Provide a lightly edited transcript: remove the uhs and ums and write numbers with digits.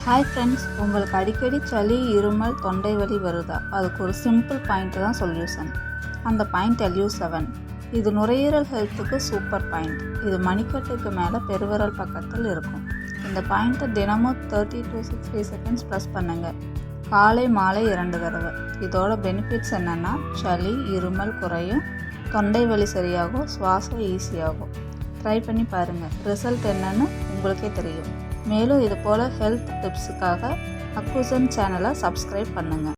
Hi friends, உங்களுக்கு அடிக்கடி சளி, இருமல், தொண்டை வலி வருதா? அதுக்கு ஒரு சிம்பிள் பாயிண்ட்டு தான் சொல்யூஷன். அந்த பாயிண்ட் LU7. இது நுரையீரல் ஹெல்த்துக்கு சூப்பர் பாயிண்ட். இது மணிக்கட்டுக்கு மேலே பெருவிரல் பக்கத்தில் இருக்கும். இந்த பாயிண்ட்டை தினமும் 30 to 60 செகண்ட்ஸ் ப்ரெஸ் பண்ணுங்கள். காலை மாலை 2 தடவை. இதோட பெனிஃபிட்ஸ் என்னென்னா, சளி, இருமல் குறையும், தொண்டை வலி சரியாகும், சுவாசம் ஈஸியாகும். ட்ரை பண்ணி பாருங்கள். ரிசல்ட் என்னன்னு உங்களுக்கே தெரியும். மேலும் இது போல் ஹெல்த் டிப்ஸுக்காக அக்குசன் சேனலை சப்ஸ்கிரைப் பண்ணுங்கள்.